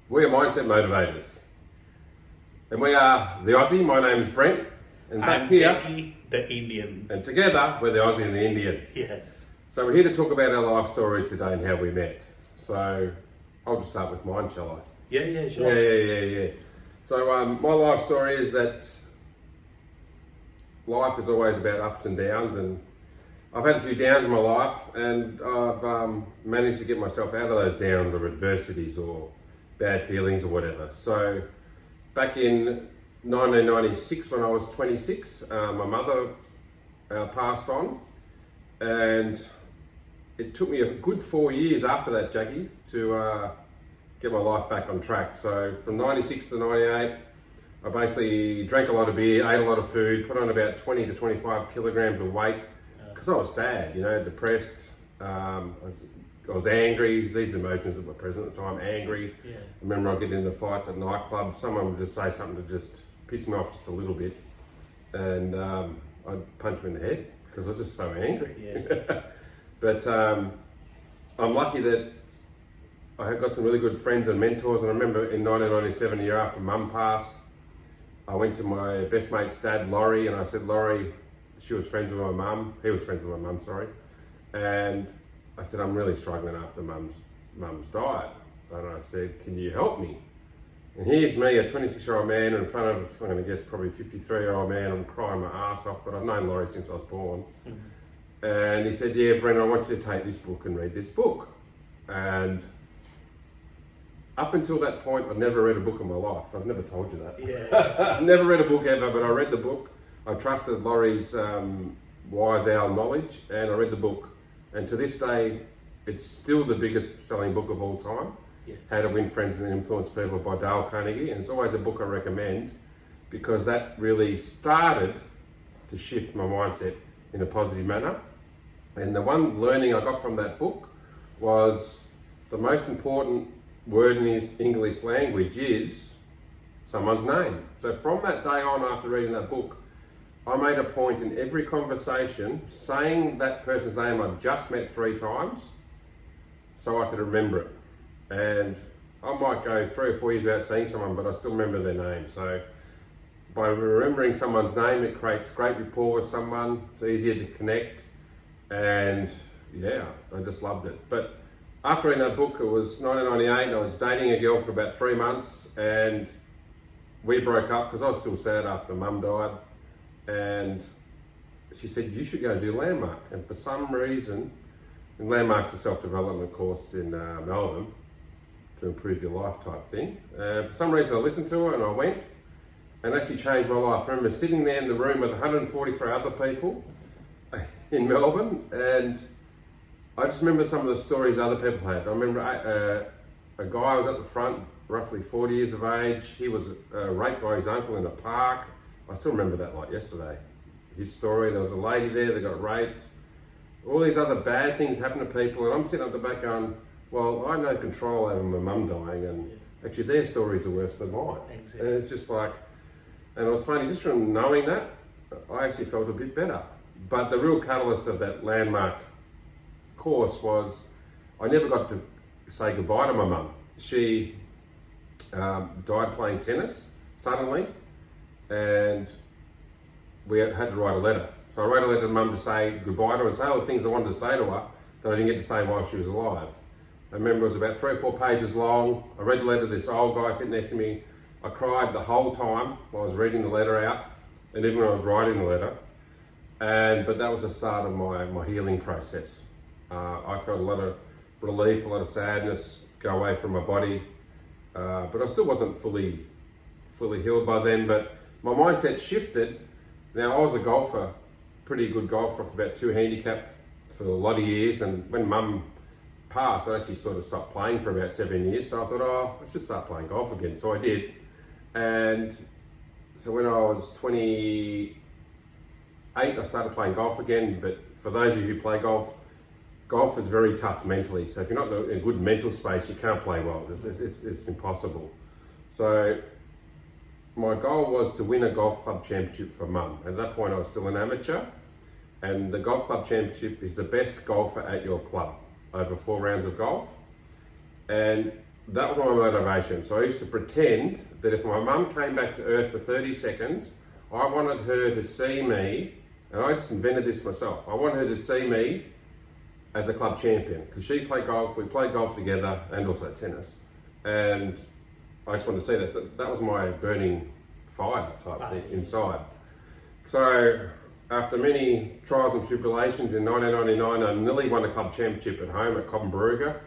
We are Mindset Motivators. And we are the Aussie. My name is Brent. And back I'm here, Jackie, the Indian. and together, we're the Aussie and the Indian. Yes. So we're here to talk about our life stories today and how we met. So I'll just start with mine, shall I? Yeah, sure. Yeah. So my life story is that life is always about ups and downs, and I've had a few downs in my life, and I've managed to get myself out of those downs or adversities or bad feelings or whatever. So back in 1996, when I was 26, my mother passed on, and it took me a good 4 years after that, Jackie, to get my life back on track. So from 96 to 98, I basically drank a lot of beer, ate a lot of food, put on about 20 to 25 kilograms of weight, because I was sad, depressed. I was angry. These emotions that were present at the time. Angry. Yeah. I remember I'd get into fights at nightclubs. Someone would just say something to just piss me off just a little bit, and I'd punch them in the head because I was just so angry. Yeah. But I'm lucky that I had got some really good friends and mentors. And I remember in 1997, a year after Mum passed, I went to my best mate's dad, Laurie, and I said, Laurie, she was friends with my mum. He was friends with my mum, sorry. And I said, I'm really struggling after mum's died. And I said, can you help me? And here's me, a 26-year-old man in front of, I'm going to guess, probably 53-year-old man. I'm crying my ass off, but I've known Laurie since I was born. Mm-hmm. And he said, yeah, Brent, I want you to take this book and read this book. And up until that point, I'd never read a book in my life. I've never told you that. Yeah. I've never read a book ever, but I read the book. I trusted Laurie's wise owl knowledge, and I read the book. And to this day, it's still the biggest selling book of all time. Yes. How to Win Friends and Influence People by Dale Carnegie. And it's always a book I recommend because that really started to shift my mindset in a positive manner. And the one learning I got from that book was the most important word in English language is someone's name. So from that day on, after reading that book, I made a point in every conversation saying that person's name I'd just met 3 times so I could remember it. And I might go 3 or 4 years without seeing someone, but I still remember their name. So by remembering someone's name, it creates great rapport with someone. It's easier to connect. And yeah, I just loved it. But after reading that book, it was 1998, and I was dating a girl for about 3 months, and we broke up because I was still sad after Mum died. And she said, you should go do Landmark. And for some reason, and Landmark's a self-development course in Melbourne to improve your life type thing. For some reason I listened to her and I went, and actually changed my life. I remember sitting there in the room with 143 other people in Melbourne, and I just remember some of the stories other people had. I remember a guy was at the front, roughly 40 years of age. He was raped by his uncle in a park. I still remember that like yesterday. His story, there was a lady there that got raped. All these other bad things happen to people, and I'm sitting up the back going, well, I had no control over my mum dying, and actually their stories are worse than mine. Exactly. And it's just like, and it was funny, just from knowing that, I actually felt a bit better. But the real catalyst of that Landmark course was, I never got to say goodbye to my mum. She died playing tennis suddenly, and we had to write a letter. So I wrote a letter to Mum to say goodbye to her and say all the things I wanted to say to her that I didn't get to say while she was alive. I remember it was about 3 or 4 pages long. I read the letter to this old guy sitting next to me. I cried the whole time while I was reading the letter out, and even when I was writing the letter. But that was the start of my healing process. I felt a lot of relief, a lot of sadness go away from my body, but I still wasn't fully healed by then. But my mindset shifted. Now I was a golfer, pretty good golfer for about 2 handicap for a lot of years, and when Mum passed, I actually sort of stopped playing for about 7 years. So I thought, I should start playing golf again. So I did. And so when I was 28, I started playing golf again. But for those of you who play golf is very tough mentally. So if you're not in a good mental space, you can't play well. It's impossible. So my goal was to win a golf club championship for Mum. At that point, I was still an amateur, and the golf club championship is the best golfer at your club over 4 rounds of golf. And that was my motivation. So I used to pretend that if my mum came back to earth for 30 seconds, I wanted her to see me, and I just invented this myself. I wanted her to see me as a club champion, because she played golf, we played golf together, and also tennis. And I just wanted to see that. So that was my burning fire type thing inside. So after many trials and tribulations in 1999, I nearly won a club championship at home at Cobbenbrugger,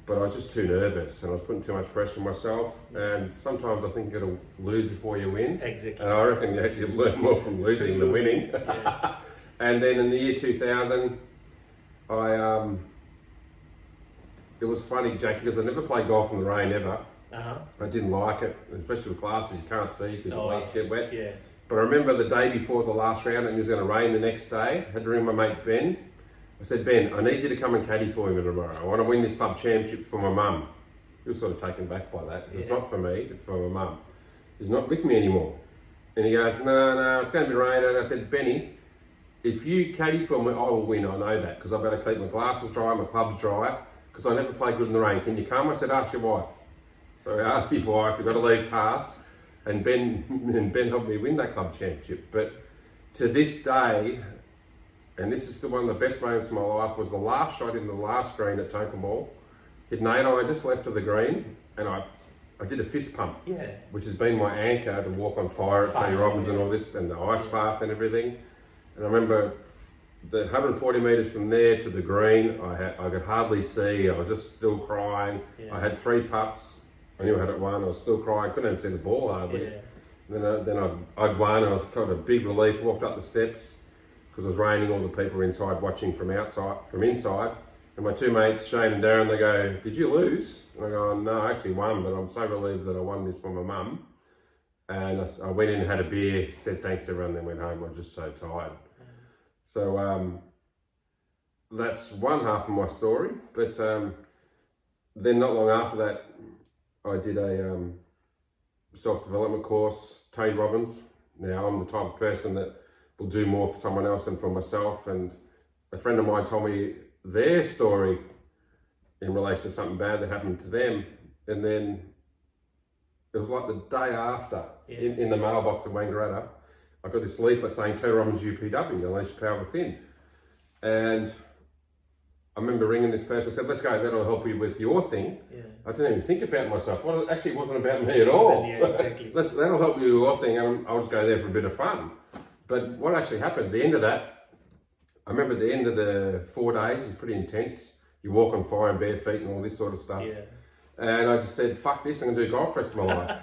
but I was just too nervous and I was putting too much pressure on myself. And sometimes I think you got to lose before you win. Exactly. And I reckon you actually learn more from losing than winning. Yeah. And then in the year 2000, it was funny, Jake, because I never played golf in the rain ever. I didn't like it, especially with glasses you can't see because your glasses get wet. Yeah. But I remember the day before the last round and it was going to rain the next day. I had to ring my mate Ben. I said, Ben, I need you to come and caddy for me tomorrow. I want to win this club championship for my mum. He was sort of taken back by that. It's not for me, it's for my mum. He's not with me anymore. And he goes, no, it's going to be raining. And I said, Benny, if you caddy for me, I will win. I know that because I've got to keep my glasses dry, my clubs dry, because I never play good in the rain. Can you come? I said, ask your wife. So I asked his wife, we've got to leave pass. And Ben helped me win that club championship. But to this day, and this is still one of the best moments of my life, was the last shot in the last green at Tonkin Ball. Hit an 8-iron just left of the green, and I did a fist pump, which has been my anchor to walk on fire at Tony Robbins and all this, and the ice bath and everything. And I remember the 140 metres from there to the green, I could hardly see, I was just still crying. I had 3 putts. I knew I had it won, I was still crying, couldn't even see the ball hardly. Then I'd won, I felt a big relief, walked up the steps, because it was raining, all the people were inside watching from inside. And my 2 mates, Shane and Darren, they go, did you lose? And I go, no, I actually won, but I'm so relieved that I won this for my mum. And I went in and had a beer, said thanks to everyone, then went home. I was just so tired. So that's one half of my story. But then not long after that, I did a self-development course, Tony Robbins. Now I'm the type of person that will do more for someone else than for myself. And a friend of mine told me their story in relation to something bad that happened to them. And then it was like the day after, in the mailbox of Wangaratta, I got this leaflet saying Tony Robbins UPW, Unleash Power Within. And I remember ringing this person, I said, let's go, that'll help you with your thing. I didn't even think about myself. Well, it actually wasn't about me at all. Exactly. That'll help you with your thing, and I'll just go there for a bit of fun. But what actually happened, the end of that, I remember the end of the 4 days is pretty intense. You walk on fire in bare feet and all this sort of stuff. And I just said, fuck this, I'm going to do golf the rest of my life.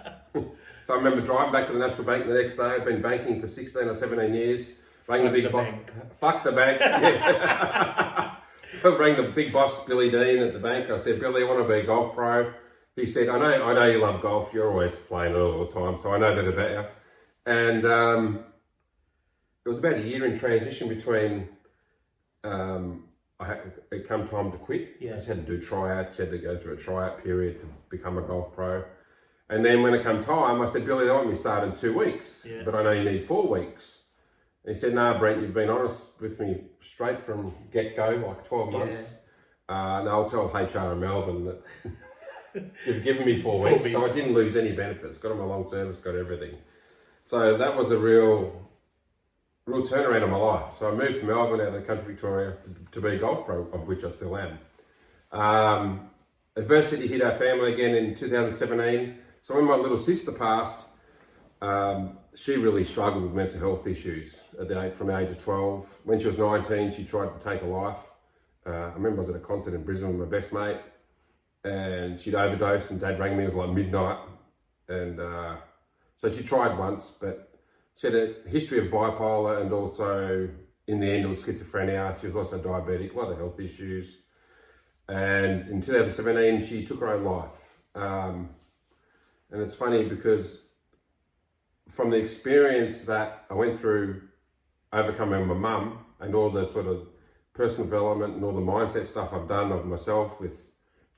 So I remember driving back to the National Bank the next day. I'd been banking for 16 or 17 years. Rang the big boss. Fuck the bank. I rang the big boss, Billy Dean, at the bank. I said, Billy, I want to be a golf pro. He said, I know you love golf. You're always playing it all the time, so I know that about you. And it was about a year in transition between it come time to quit. I just had to do tryouts, had to go through a tryout period to become a golf pro. And then when it come time, I said, Billy, they want me to start in 2 weeks, but I know you need 4 weeks. And he said, no, Brent, you've been honest with me straight from get-go, like 12 months. And I'll tell HR in Melbourne that you've given me 4 weeks. So I didn't lose any benefits, got on my long service, got everything. So that was a real turnaround in my life. So I moved to Melbourne out of country Victoria to be a golf pro, of which I still am. Adversity hit our family again in 2017. So when my little sister passed, she really struggled with mental health issues from the age of 12. When she was 19, she tried to take her life. I remember I was at a concert in Brisbane with my best mate, and she'd overdosed, and Dad rang me, it was like midnight. And so she tried once, but she had a history of bipolar, and also in the end it was schizophrenia. She was also diabetic, a lot of health issues. And in 2017, she took her own life. And it's funny because from the experience that I went through overcoming my mum and all the sort of personal development and all the mindset stuff I've done of myself with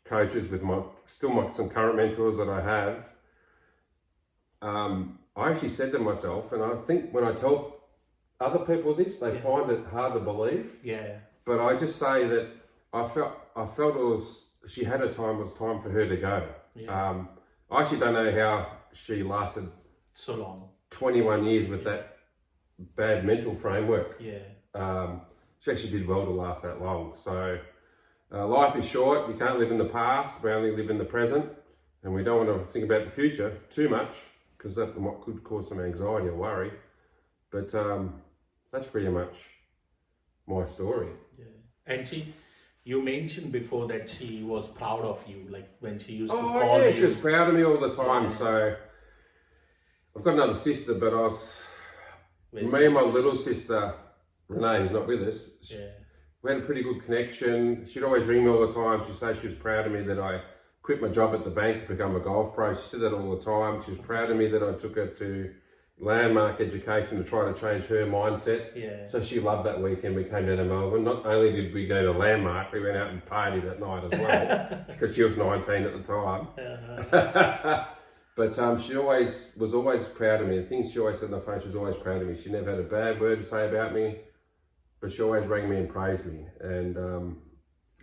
coaches, with some current mentors that I have, I actually said to myself, and I think when I tell other people this, they find it hard to believe. But I just say that I felt it was she had a time. It was time for her to go. Yeah. I actually don't know how she lasted So long. 21 years with that bad mental framework. Yeah. She actually did well to last that long. So life is short. We can't live in the past. We only live in the present, and we don't want to think about the future too much because that could cause some anxiety or worry. But that's pretty much my story. Yeah. And you mentioned before that she was proud of you, like when she used to call Oh yeah, you. she was proud of me all the time. Yeah. So I've got another sister, but Very me and my nice. little sister Renee, who's not with us. Yeah. We had a pretty good connection. She'd always ring me all the time. She'd say she was proud of me that I quit my job at the bank to become a golf pro. She said that all the time. She was proud of me that I took her to landmark education to try to change her mindset. Yeah. So she loved that weekend. We came down to Melbourne. Not only did we go to landmark, we went out and partied that night as well because she was 19 at the time. Uh-huh. But she was always proud of me. The things she always said on the phone, she was always proud of me. She never had a bad word to say about me, but she always rang me and praised me. And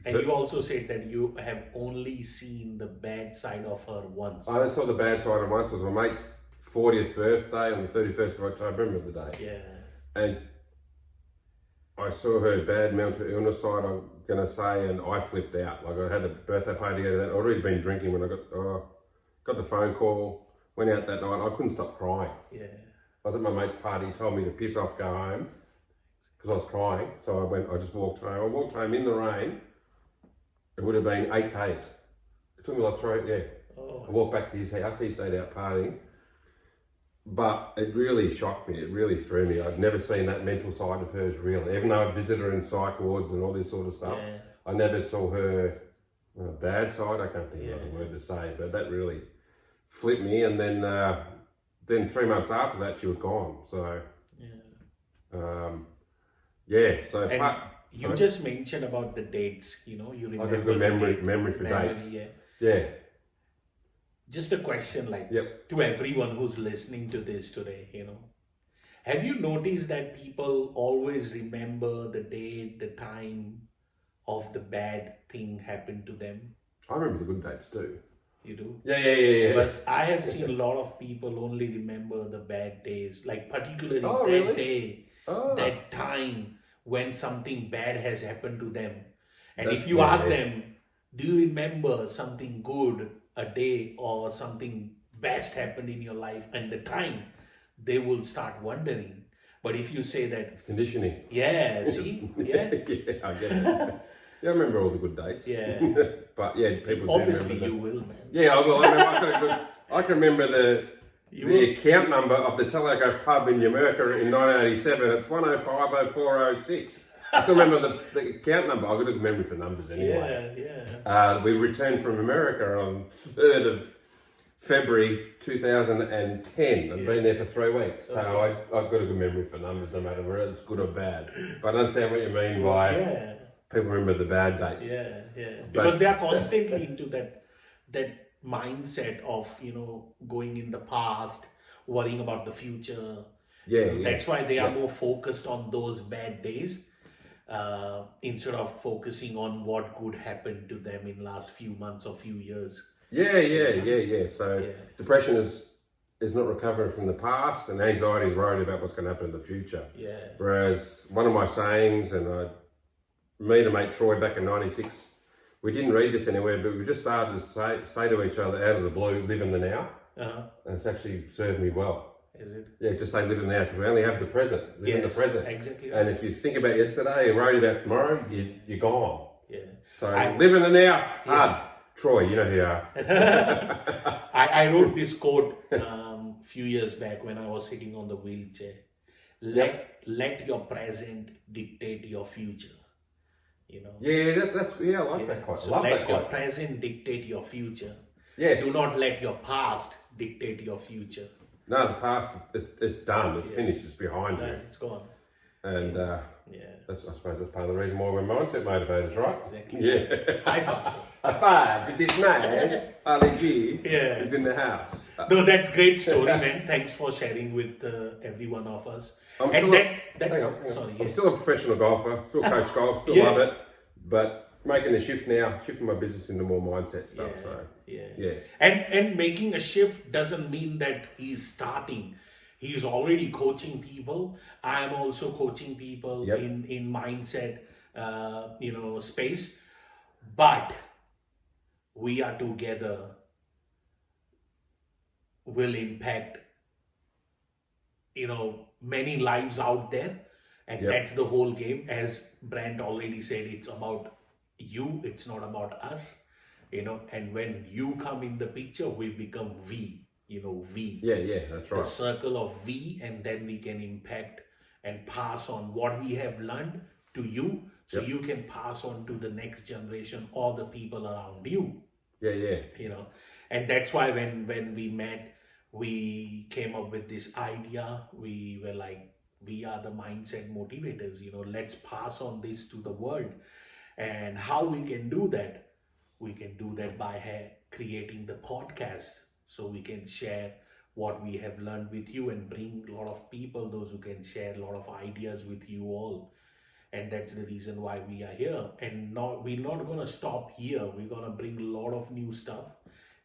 you also said that you have only seen the bad side of her once. I only saw the bad side of once. It was my mate's 40th birthday on the 31st of October. I remember the day. Yeah. And I saw her bad mental illness side, I'm going to say, and I flipped out. Like I had a birthday party to go to that. I'd already been drinking when I got the phone call, went out that night. I couldn't stop crying. Yeah. I was at my mate's party. He told me to piss off, go home, because I was crying. So I just walked home. I walked home in the rain. It would have been 8 Ks. It took me like 3, yeah. Oh. I walked back to his house. He stayed out partying. But it really shocked me. It really threw me. I'd never seen that mental side of hers really. Even though I'd visited her in psych wards and all this sort of stuff, Yeah. I never saw her bad side. I can't think of another word to say, but that really flipped me. And then 3 months after that, she was gone. So, so And you just mentioned about the dates, you I remember got a good the memory for dates. Yeah. Yeah. Just a question, like, Yep. to everyone who's listening to this today, have you noticed that people always remember the date, the time of the bad thing happened to them? I remember the good dates too. You do? Yeah. But I have seen a lot of people only remember the bad days, like particularly Oh, that really? day, Oh. that time when something bad has happened to them. And That's if you ask bad. them, do you remember something good, a day or something best happened in your life and the time, they will start wondering. But if you say that, Conditioning. yeah, see, yeah, Yeah, I get it. Yeah, I remember all the good dates. Yeah. But yeah, people obviously do remember you them. will, man. Yeah, I can remember the account number of the Telegraph pub in Yamurka in 1987. It's 1050406. I still remember the account number. I've got a good memory for numbers anyway. Yeah. We returned from America on 3rd of February 2010. I've been there for 3 weeks. So I've got a good memory for numbers no matter whether it's good or bad. But I understand what you mean by people remember the bad dates. Yeah. Because they are constantly into that mindset of, going in the past, worrying about the future. Yeah. That's why they are more focused on those bad days. Instead of focusing on what good happened to them in last few months or few years. Yeah. So depression is not recovering from the past, and anxiety is worried about what's going to happen in the future. Yeah. Whereas one of my sayings, and me and mate Troy back in '96, we didn't read this anywhere, but we just started to say to each other out of the blue, live in the now. And it's actually served me well. Is it? Yeah, just say live in the now, because we only have the present. Live in the present. Exactly. And if you think about yesterday and worried about tomorrow, you're gone. Yeah. So live in the now. Hard. Troy, you know who you are. I wrote this quote few years back when I was sitting on the wheelchair. Let your present dictate your future. Yeah, I like that quote. So I love let that your quote. present dictate your future. Yes. Do not let your past dictate your future. No, the past, it's done. It's finished. It's behind you. It's gone. And I suppose that's part of the reason why we're mindset motivators, right? Exactly. Yeah. High five. High five with this man, Ali G, is in the house. No, that's great story, man. Thanks for sharing with every one of us. I'm and still that's hang on. sorry. I'm still a professional golfer, still coach golf, still love it. But making a shift now, shifting my business into more mindset stuff. Yeah, So yeah. yeah, And making a shift doesn't mean that he's starting. He's already coaching people. I am also coaching people Yep. in mindset, space. But we are together will impact, many lives out there. And Yep. that's the whole game. As Brent already said, it's about you, it's not about us. And when you come in the picture, we become we, we. yeah, that's The right. circle of we, and then we can impact and pass on what we have learned to you, so Yep. you can pass on to the next generation or the people around you. Yeah. And that's why when we met, we came up with this idea. We were like, we are the mindset motivators, let's pass on this to the world. And how we can do that? We can do that by creating the podcast, so we can share what we have learned with you and bring a lot of people, those who can share a lot of ideas with you all. And that's the reason why we are here. And we're not going to stop here. We're going to bring a lot of new stuff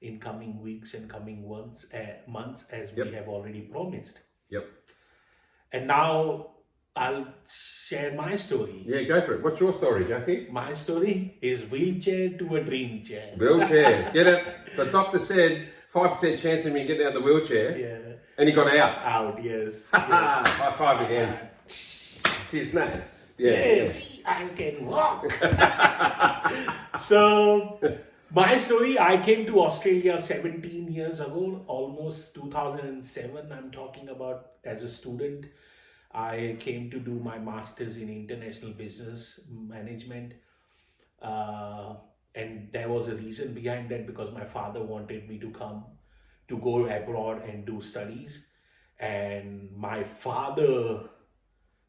in coming weeks and coming months, as we have already promised. Yep. And now I'll share my story. Yeah, go for it. What's your story, Jackie? My story is wheelchair to a dream chair. Wheelchair. Get it? The doctor said 5% chance of me getting out of the wheelchair. Yeah. And he got out. Out, yes. High five again. Cheers, nice. Yes, I can walk. So, my story, I came to Australia 17 years ago, almost 2007. I'm talking about as a student. I came to do my master's in international business management. And there was a reason behind that, because my father wanted me to come to go abroad and do studies. And my father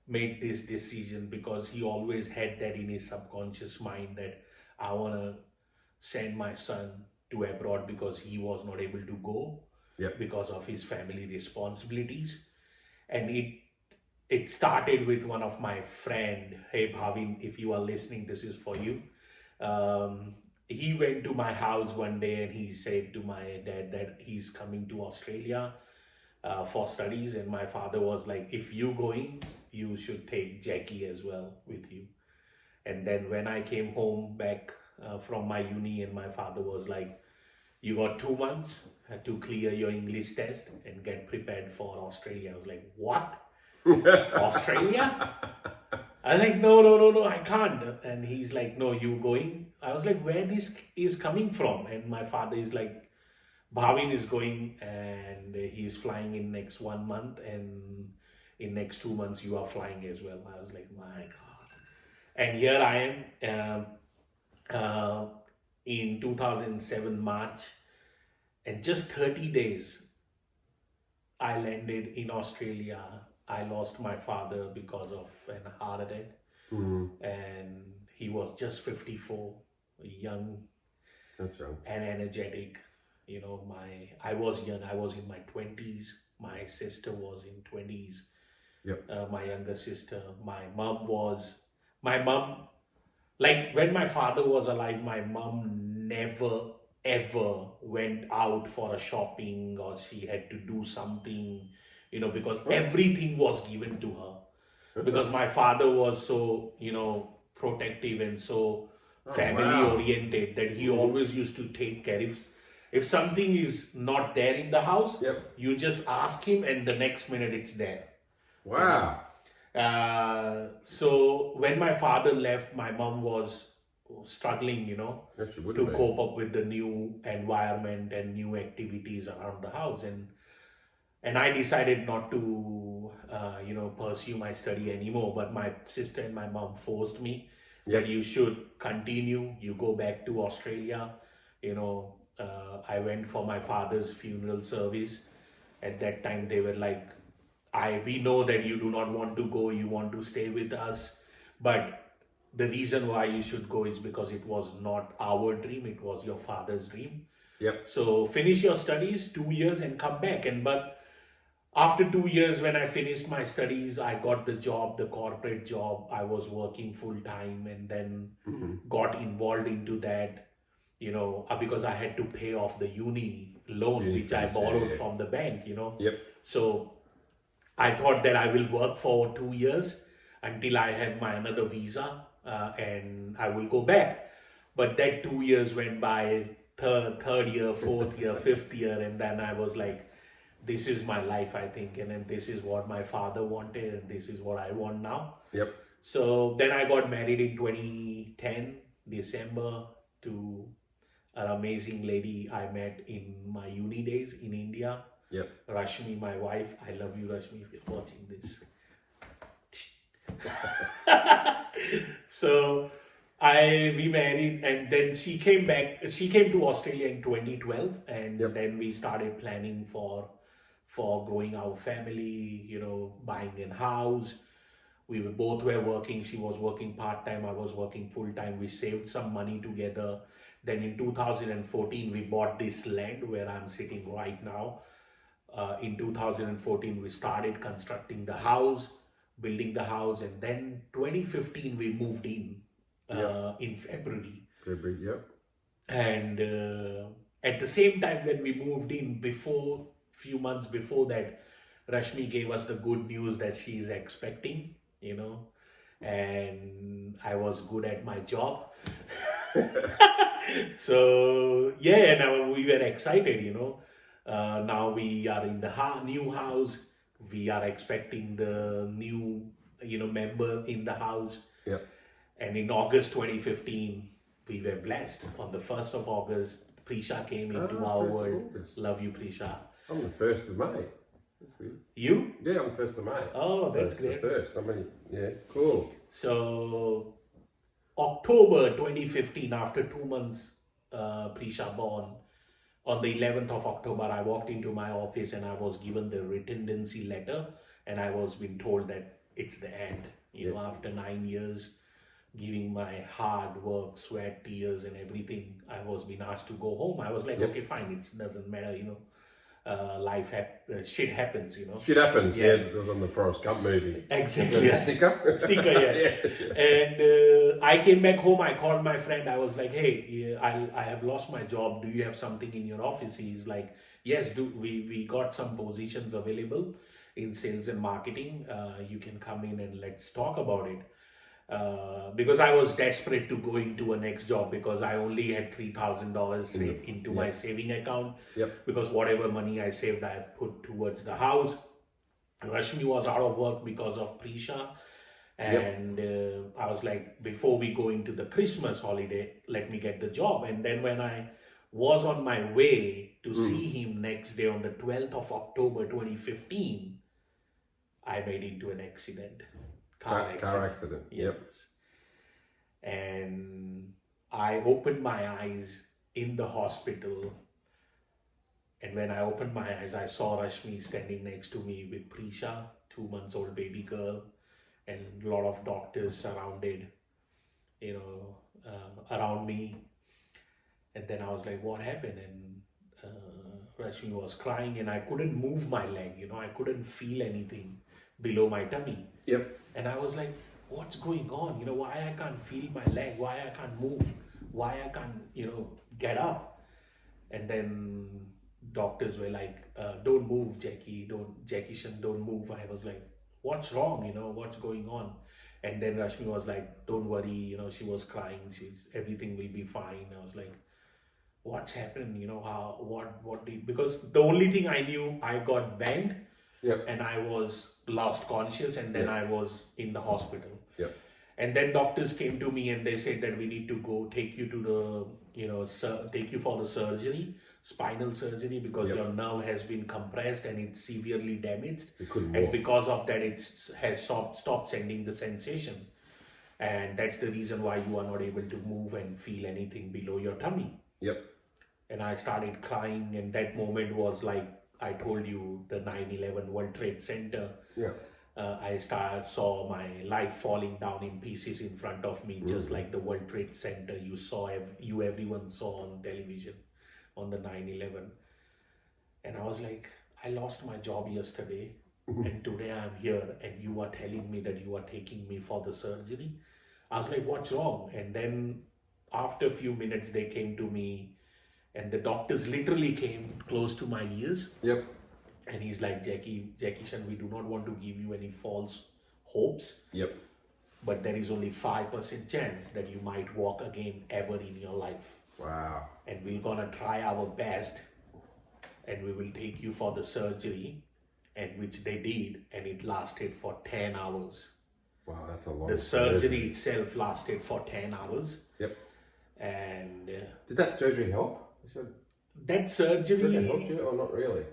made this decision because he always had that in his subconscious mind, that I want to send my son to abroad, because he was not able to go because of his family responsibilities. And it started with one of my friend. Hey Bhavin, if you are listening, this is for you. He went to my house one day and he said to my dad that he's coming to Australia for studies. And my father was like, if you going, you should take Jackie as well with you. And then when I came home back from my uni, and my father was like, you got 2 months to clear your English test and get prepared for Australia. I was like, what? Australia? I was like, no, I can't. And he's like, no, you going? I was like, where this is coming from? And my father is like, Bhavin is going and he's flying in next 1 month, and in next 2 months you are flying as well. I was like, my God. And here I am in 2007 March, and just 30 days I landed in Australia. I lost my father because of an heart attack. And he was just 54, young. That's right. And energetic. I was young. I was in my 20s. My sister was in 20s. My younger sister. My mom, like when my father was alive, my mom never ever went out for a shopping, or she had to do something, because everything was given to her. Because my father was so, protective and so family oriented, that he always used to take care. If something is not there in the house, you just ask him and the next minute it's there. Wow. So when my father left, my mom was struggling, to cope up with the new environment and new activities around the house. And I decided not to, pursue my study anymore. But my sister and my mom forced me that you should continue. You go back to Australia. I went for my father's funeral service. At that time, they were like, we know that you do not want to go. You want to stay with us. But the reason why you should go is because it was not our dream. It was your father's dream. So finish your studies 2 years and come back. But after 2 years, when I finished my studies, I got the job, the corporate job. I was working full time, and then got involved into that, because I had to pay off the uni loan, which I borrowed from the bank, Yep. So I thought that I will work for 2 years until I have my another visa, and I will go back. But that 2 years went by, third year, fourth year, fifth year, and then I was like, this is my life, I think, and then this is what my father wanted, and this is what I want now. Yep. So then I got married in 2010, December, to an amazing lady I met in my uni days in India. Yep. Rashmi, my wife. I love you, Rashmi, if you're watching this. So we married, and then she came back. She came to Australia in 2012, and then we started planning for growing our family, buying a house. We both were working. She was working part-time. I was working full-time. We saved some money together. Then in 2014, we bought this land where I'm sitting right now. In 2014, we started constructing the house, building the house. And then 2015, we moved in February. February, yep. And at the same time when we moved in, few months before that, Rashmi gave us the good news that she is expecting, and I was good at my job. So and we were excited, now we are in the new house. We are expecting the new, member in the house. Yep. And in August 2015, we were blessed. On the 1st of August, Prisha came into our world. Love you, Prisha. I'm the 1st of May. That's weird. You? Yeah, I'm the 1st of May. Oh, that's great. The 1st. Cool. So, October 2015, after 2 months, Prisha born, on the 11th of October, I walked into my office and I was given the redundancy letter, and I was being told that it's the end. After 9 years, giving my hard work, sweat, tears, and everything, I was being asked to go home. I was like, okay, fine, it doesn't matter, life, shit happens, Shit happens, it was on the Forrest Gump movie. Exactly. Sticker? Sticker, yeah. And I came back home, I called my friend, I was like, hey, I have lost my job, do you have something in your office? He's like, yes, we got some positions available in sales and marketing. You can come in and let's talk about it. Because I was desperate to go into a next job, because I only had $3,000 saved into my saving account. Because whatever money I saved, I have put towards the house. Rashmi was out of work because of Prisha. And I was like, before we go into the Christmas holiday, let me get the job. And then when I was on my way to see him next day on the 12th of October 2015, I made into an accident. Car accident. Yes. And I opened my eyes in the hospital. And when I opened my eyes, I saw Rashmi standing next to me with Prisha, 2 months old baby girl, and a lot of doctors surrounded, around me. And then I was like, what happened? And Rashmi was crying, and I couldn't move my leg, I couldn't feel anything below my tummy. And I was like, what's going on? Why I can't feel my leg? Why I can't move? Why I can't, get up? And then doctors were like, don't move, Jaikishaan, don't move. I was like, what's wrong? What's going on? And then Rashmi was like, don't worry, she was crying. Everything will be fine. I was like, what's happened? Because the only thing I knew, I got banged. And I was lost conscious, and then I was in the hospital. And then doctors came to me and they said that we need to go take you to the, take you for the surgery, spinal surgery, because your nerve has been compressed and it's severely damaged. And because of that, it has stopped sending the sensation. And that's the reason why you are not able to move and feel anything below your tummy. And I started crying, and that moment was like, I told you, the 9/11 World Trade Center. I saw my life falling down in pieces in front of me, just like the World Trade Center everyone saw on television on the 9/11. And I was like, I lost my job yesterday and today I'm here and you are telling me that you are taking me for the surgery. I was like, what's wrong? And then after a few minutes, they came to me and the doctors literally came close to my ears. Yep. And he's like, Jaikishaan, we do not want to give you any false hopes. Yep. But there is only 5% chance that you might walk again ever in your life. Wow. And we're gonna try our best and we will take you for the surgery, and which they did, and it lasted for 10 hours. Wow, that's a lot. The surgery itself lasted for 10 hours. Yep. And did that surgery help? that Did surgery, it help you or not really?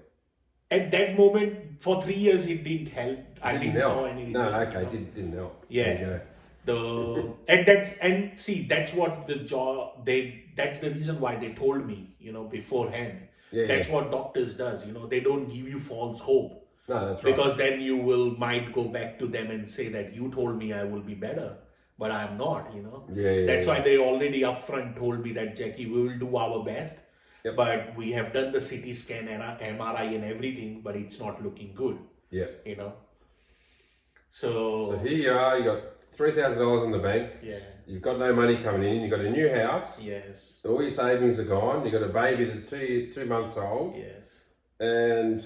at that moment, for 3 years, it didn't help. I didn't help. saw any No, result. okay, you know? didn't help. Yeah. There you That's what that's the reason why they told me, beforehand. Yeah, That's what doctors does, they don't give you false hope. go. No, that's right. Because then you might go back to them and say that you told me I will be better, but I'm not, That's why they already upfront told me that, Jackie, we will do our best. Yep. But we have done the CT scan and MRI and everything, but it's not looking good. Yeah. So here you are, you got $3,000 in the bank. yeah. You've got no money coming in. You've got a new house. Yes. All your savings are gone. You've got a baby that's 2 months old. Yes. And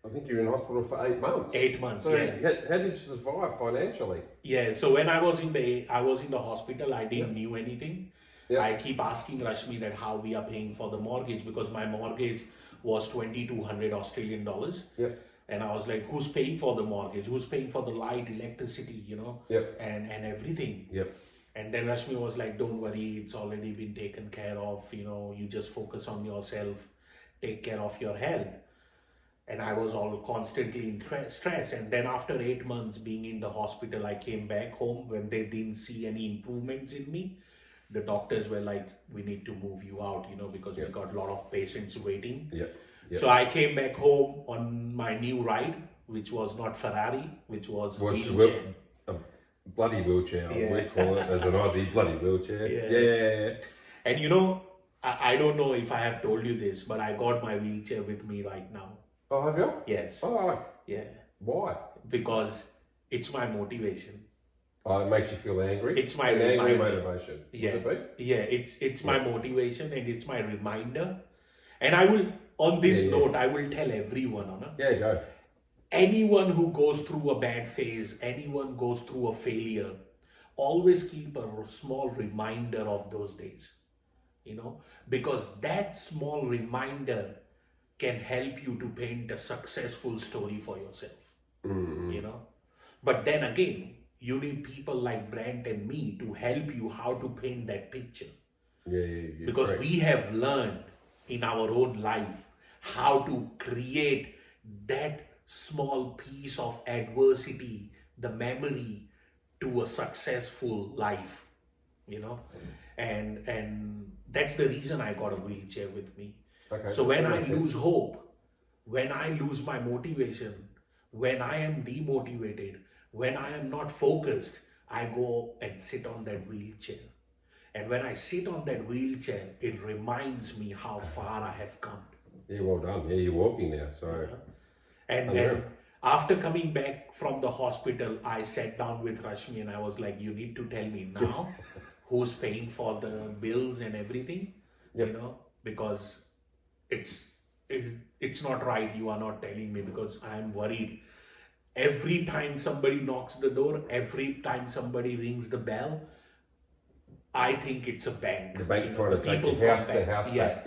I think you're in hospital for 8 months. 8 months. So yeah. how did you survive financially? Yeah. So when I was in the hospital, I didn't knew anything. Yeah. I keep asking Rashmi that how we are paying for the mortgage, because my mortgage was 2,200 Australian dollars. Yeah. And I was like, who's paying for the mortgage? Who's paying for the light, electricity, Yep. and everything. Yep. And then Rashmi was like, don't worry, it's already been taken care of. You just focus on yourself, take care of your health. And I was all constantly in stress. And then after 8 months being in the hospital, I came back home. When they didn't see any improvements in me, the doctors were like, we need to move you out, because we got a lot of patients waiting. Yep. Yep. So I came back home on my new ride, which was not Ferrari, which was wheelchair. A bloody wheelchair. Yeah. We call it as an Aussie, bloody wheelchair. Yeah. And I don't know if I have told you this, but I got my wheelchair with me right now. Oh, have you? Yes. Oh, Yeah. why? Because it's my motivation. Oh, it makes you feel angry? It's my angry reminder. motivation. Yeah. Would it be? Yeah, it's my motivation and it's my reminder. And I will, on this note, I will tell everyone, Anna. Yeah, go. Anyone who goes through a bad phase, anyone goes through a failure, always keep a small reminder of those days, because that small reminder can help you to paint a successful story for yourself, But then again, you need people like Brent and me to help you how to paint that picture. Yeah. Because correct. we have learned in our own life how to create that small piece of adversity, the memory to a successful life, and that's the reason I got a wheelchair with me. Okay. So when That I makes lose sense. hope, when I lose my motivation, when I am demotivated, when I am not focused, I go and sit on that wheelchair. And when I sit on that wheelchair, it reminds me how far I have come. Yeah, well done. Yeah, you're walking now, so... And then after coming back from the hospital, I sat down with Rashmi and I was like, you need to tell me now who's paying for the bills and everything, because it's not right. You are not telling me, because I'm worried. Every time somebody knocks the door, every time somebody rings the bell, I think it's a bank. The bank trying to take people the from house bank. back.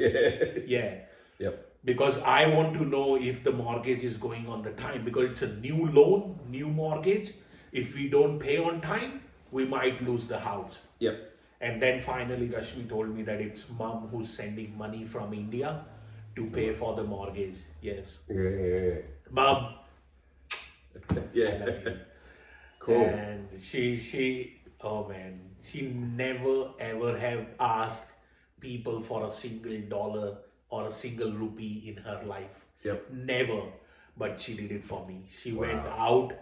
Yeah. Yep. Because I want to know if the mortgage is going on the time, because it's a new loan, new mortgage. If we don't pay on time, we might lose the house. Yep. And then finally Rashmi told me that it's mom who's sending money from India to pay for the mortgage. Yes. Yeah. Mom, Yeah. I love you. Cool. And she never ever have asked people for a single dollar or a single rupee in her life. Yep. Never. But she did it for me. She went out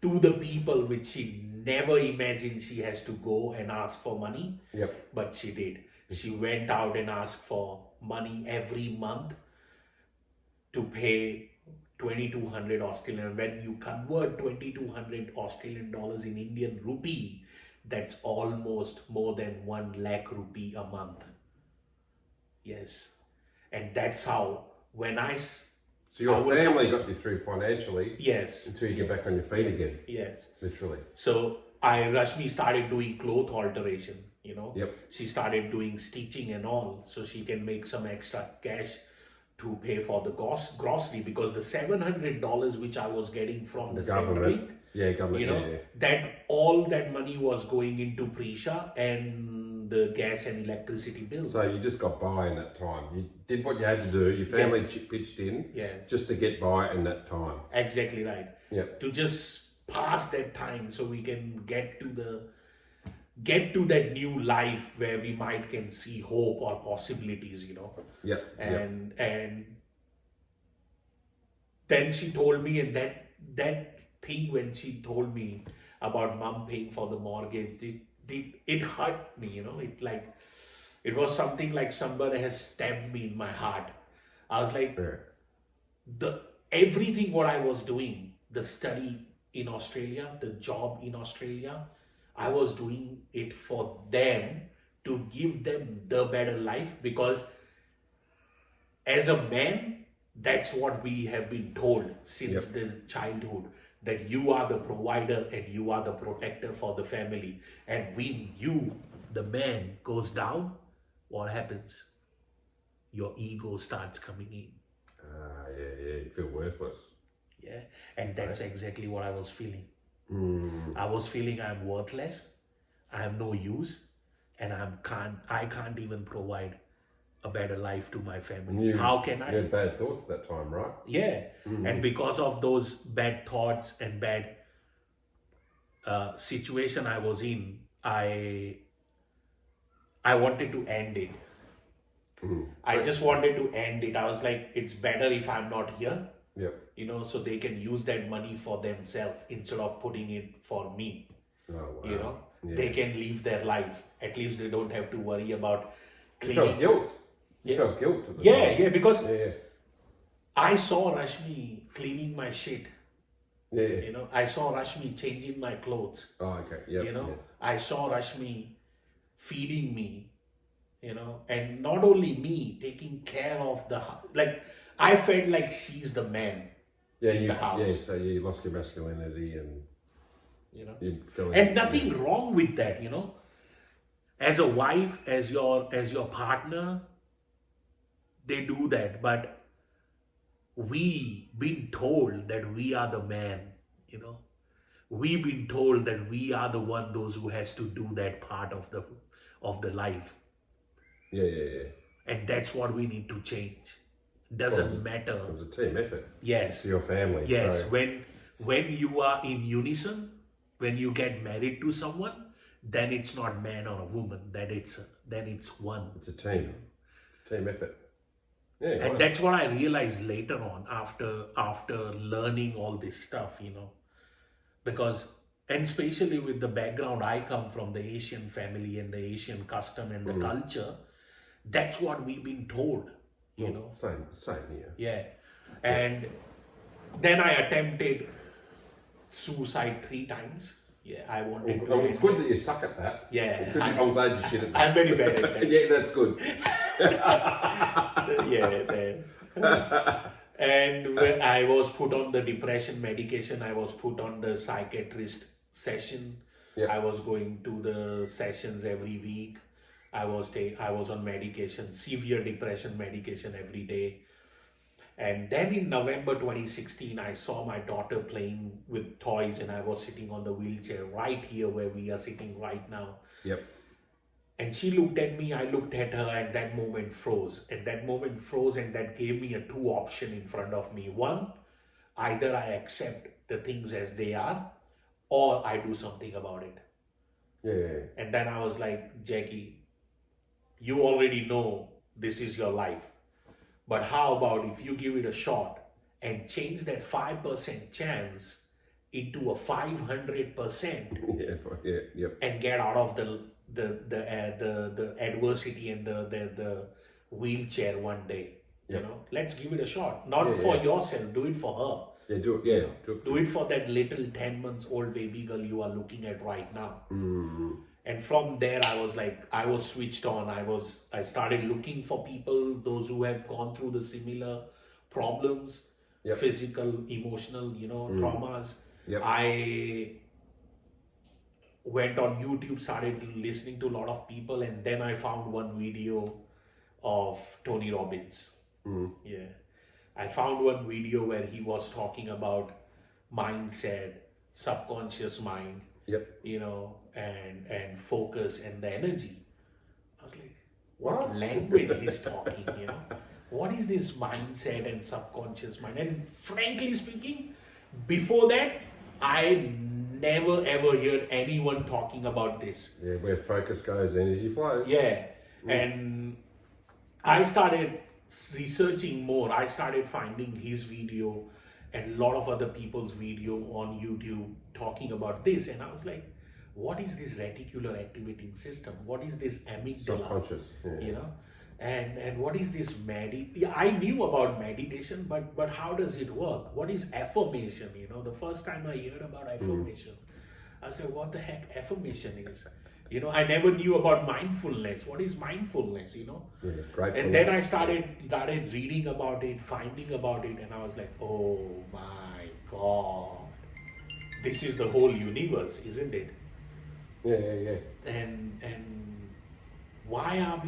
to the people which she never imagined she has to go and ask for money. Yep. But she did. She went out and asked for money every month. to pay 2200 Australian. When you convert 2200 Australian dollars in Indian rupee, that's almost more than 1 lakh rupee a month. Yes. And that's how when So your family got you through financially. Yes. Until you get back on your feet again. Yes. Literally. So Rashmi started doing cloth alteration, you know. Yep. She started doing stitching and all, so she can make some extra cash to pay for the grocery, because the $700 which I was getting from the government, government, you know, that all that money was going into Prisha and the gas and electricity bills. So you just got by in that time. You did what you had to do. Your family pitched in, just to get by in that time. Exactly right. Yeah. To just pass that time, so we can get to that new life where we might can see hope or possibilities, you know. Yeah. And then she told me, and that thing when she told me about mom paying for the mortgage, it hurt me, you know. It was something like somebody has stabbed me in my heart. I was like, everything what I was doing, the study in Australia, the job in Australia, I was doing it for them, to give them the better life, because as a man, that's what we have been told since the childhood, that you are the provider and you are the protector for the family. And when the man, goes down, what happens? Your ego starts coming in. You feel worthless. Yeah, and that's exactly what I was feeling. I was feeling I'm worthless, I have no use, and I can't even provide a better life to my family. How can I? You had bad thoughts at that time, right? Yeah, and because of those bad thoughts and bad situation I was in, I wanted to end it. I just wanted to end it. I was like, it's better if I'm not here. Yeah. You know, so they can use that money for themselves instead of putting it for me. Oh, wow. You know, they can live their life. At least they don't have to worry about cleaning. You felt guilt. You felt guilt at the time. Yeah, because I saw Rashmi cleaning my shit. Yeah. You know, I saw Rashmi changing my clothes. Oh, okay. Yeah. You know, I saw Rashmi feeding me. You know, and not only me, taking care of the house. Like, I felt like she's the man in the house. Yeah, so you lost your masculinity and, you know, you fell and nothing wrong with that, you know. As a wife, as your partner, they do that, but we been told that we are the man, you know. We've been told that we are the one, those who has to do that part of the life. Yeah. And that's what we need to change. Doesn't matter. It was a team effort. Yes. To your family. Yes. So. When you are in unison, when you get married to someone, then it's not man or a woman. Then it's one. It's a team. It's a team effort. Yeah. And that's what I realized later on after learning all this stuff, you know, and especially with the background I come from, the Asian family and the Asian custom and the culture, that's what we've been told. You know, same here. Yeah, and then I attempted suicide 3 times. Yeah, I wanted to. It's good that you suck at that. Yeah, I'm glad you shit at that. I'm very bad at that. Yeah, that's good. And when I was put on the depression medication, I was put on the psychiatrist session. Yep. I was going to the sessions every week. I was on medication, severe depression medication every day. And then in November 2016, I saw my daughter playing with toys, and I was sitting on the wheelchair right here where we are sitting right now. Yep. And she looked at me, I looked at her, and that moment froze. And that gave me 2 options in front of me. One, either I accept the things as they are, or I do something about it. Yeah. And then I was like, Jackie, you already know this is your life. But how about if you give it a shot and change that 5% chance into a 500%? Yep. And get out of the adversity and the wheelchair one day. You know, let's give it a shot. Not for yourself, do it for her. Yeah, do it. Yeah, Do it for that little 10 months old baby girl you are looking at right now. And from there, I was switched on. I started looking for people, those who have gone through the similar problems, physical, emotional, traumas. I went on YouTube, started listening to a lot of people, and then I found one video of Tony Robbins. Yeah. I found one video where he was talking about mindset, subconscious mind, and focus and the energy. I was like, what language he's talking, What is this mindset and subconscious mind? And frankly speaking, before that, I never ever heard anyone talking about this. Yeah, where focus goes, energy flows. Yeah. And I started researching more. I started finding his video and a lot of other people's video on YouTube talking about this. And I was like, what is this reticular activating system? What is this amygdala? Subconscious. And what is this I knew about meditation, but how does it work? What is affirmation? The first time I heard about affirmation, I said, what the heck affirmation is? I never knew about mindfulness. What is mindfulness? And then I started reading about it, finding about it, and I was like, oh my God, this is the whole universe, isn't it? Yeah. And why are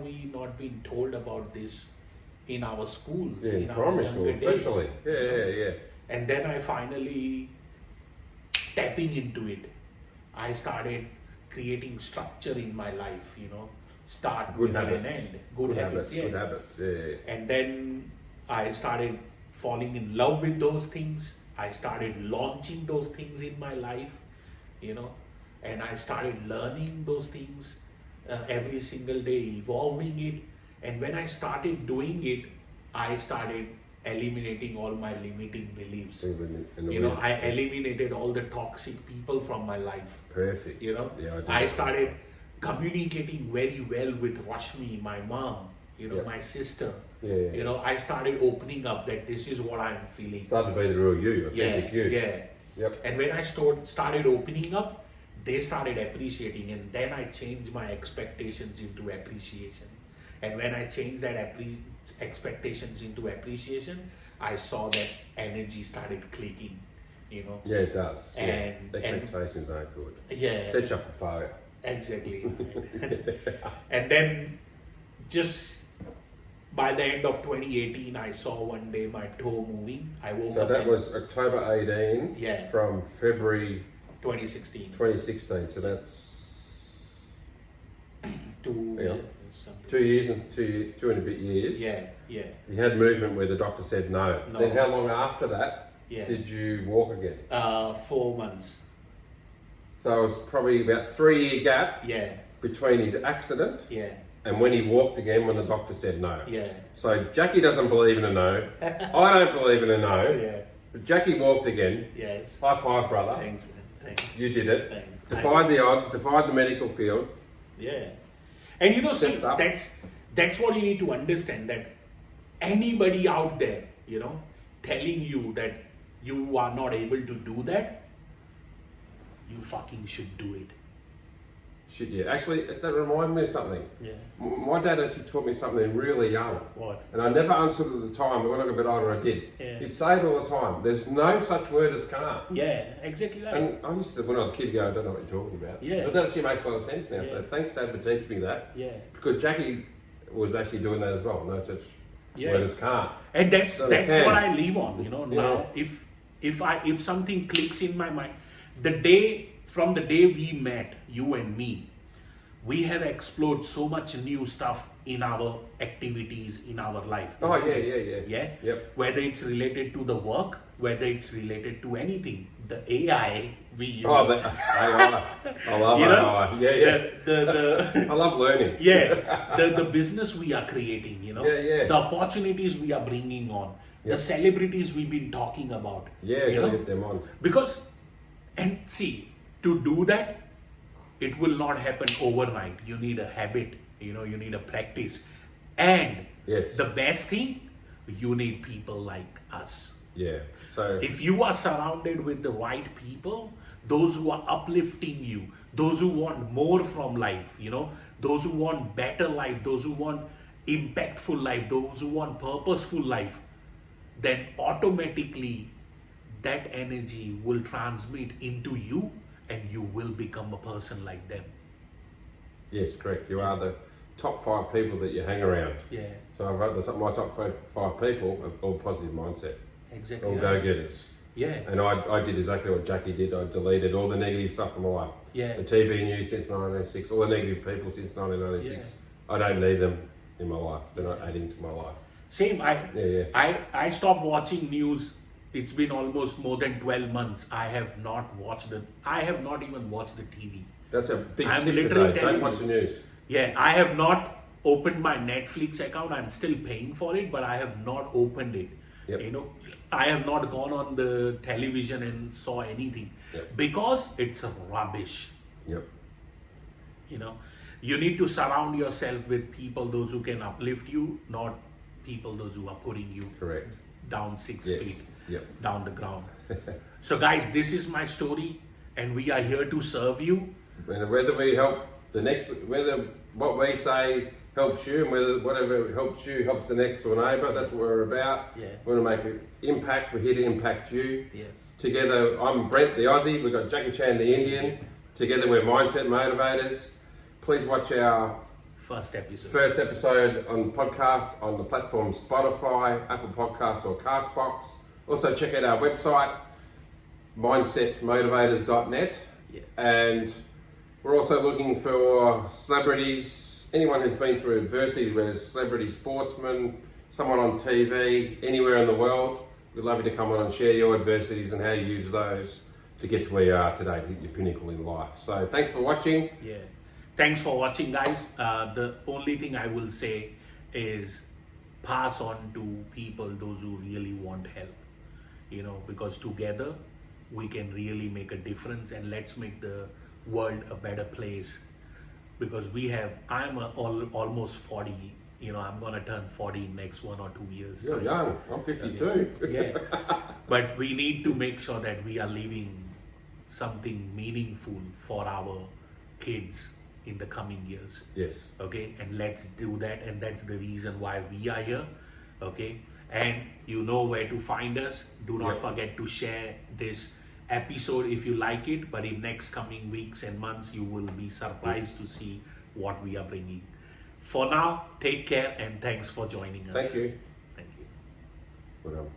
we not being told about this in our schools? In primary school, especially. Yeah. And then I finally tapping into it. I started creating structure in my life, start, good middle, habits. and end. Good habits. Good habits. Yeah. And then I started falling in love with those things. I started launching those things in my life, and I started learning those things every single day, evolving it. And when I started doing it, I started eliminating all my limiting beliefs. I eliminated all the toxic people from my life. Perfect. Yeah, I started communicating very well with Rashmi, my mom, my sister. I started opening up that this is what I'm feeling. Started to be the real you, authentic you. Yep. And when I started opening up, they started appreciating, and then I changed my expectations into appreciation. And when I changed that expectations into appreciation, I saw that energy started clicking, Yeah, it does. And expectations aren't good. Yeah. Set you up for failure. Exactly. And then just by the end of 2018, I saw one day my toe moving. I woke up. So that was October 18 from February 2016. 2016. So that's 2 years. 2 years and two and a bit years. Yeah. You had movement where the doctor said no. Then how long after that did you walk again? 4 months. So it was probably about 3 year gap between his accident and when he walked again when the doctor said no. So Jackie doesn't believe in a no. I don't believe in a no. But Jackie walked again. Yes. High five, brother. Thanks, man. Thanks. You did it. Thanks. Defied the odds, defied the medical field. Yeah. And see, that's what you need to understand, that anybody out there, telling you that you are not able to do that, you fucking should do it. Should you? Actually, that reminded me of something. Yeah. My dad actually taught me something really young. What? And I never answered at the time, but when I got a bit older, I did. Yeah. He'd say it all the time. There's no such word as can't. Yeah, exactly that. And I used to, when I was a kid, go, I don't know what you're talking about. Yeah. But that actually makes a lot of sense now. So thanks, Dad, for teaching me that. Yeah. Because Jackie was actually doing that as well. No such word as can't. And that's what I live on. Now if something clicks in my mind, from the day we met, you and me, we have explored so much new stuff in our activities, in our life. Oh, yeah. Yep. Whether it's related to the work, whether it's related to anything. The AI we use. Oh, the AI. I love AI. Yeah. I love learning. Yeah. The business we are creating, Yeah. The opportunities we are bringing on. The celebrities we've been talking about. Yeah, you gotta get them on. Because, and see, to do that, it will not happen overnight. You need a habit, you need a practice. And Yes. The best thing, you need people like us. Yeah. So If you are surrounded with the right people, those who are uplifting you, those who want more from life, those who want better life, those who want impactful life, those who want purposeful life, then automatically that energy will transmit into you and you will become a person like them. yes, correct. You are the top 5 people that you hang around. Yeah, So I've got my top 5 people have all positive mindset, exactly. all right. go-getters. Yeah, And I did exactly what Jackie did. I deleted all the negative stuff from my life. yeah, The TV news since 1996, all the negative people since 1996. I don't need them in my life. They're not adding to my life. same. Yeah. I stopped watching news. It's been almost more than 12 months. I have not even watched the TV. That's a big I'm tip literally today. telling Don't watch you. the news. Yeah, I have not opened my Netflix account. I'm still paying for it, but I have not opened it. Yep. I have not gone on the television and saw anything because it's rubbish. Yep. You need to surround yourself with people, those who can uplift you, not people, those who are putting you Correct. down 6 Yes. feet Yep. down the ground. So guys, this is my story and we are here to serve you. And whether we help whether what we say helps you, and whether whatever helps you helps the next door neighbour, that's what we're about. Yeah. We want to make an impact. We're here to impact you. Yes. Together, I'm Brent, the Aussie. We've got Jaikishaan, the Indian. Together, we're Mindset Motivators. Please watch our First episode. first episode on podcast on the platform Spotify, Apple Podcasts, or Castbox. Also, check out our website, mindsetmotivators.net. Yes. And we're also looking for celebrities, anyone who's been through adversity, whether it's celebrity sportsman, someone on TV, anywhere in the world. We'd love you to come on and share your adversities and how you use those to get to where you are today, to hit your pinnacle in life. So thanks for watching. Yeah. Thanks for watching, guys. The only thing I will say is pass on to people, those who really want help, because together we can really make a difference, and let's make the world a better place. Because I'm almost 40, I'm gonna turn 40 next 1 or 2 years. You're young. I'm 52. Yeah. But we need to make sure that we are leaving something meaningful for our kids in the coming years. Yes. Okay, and let's do that, and that's the reason why we are here. Okay, and you know where to find us. Do not forget to share this episode if you like it, but in next coming weeks and months you will be surprised to see what we are bringing. For now, take care and thanks for joining us. Thank you. Thank you. Well done.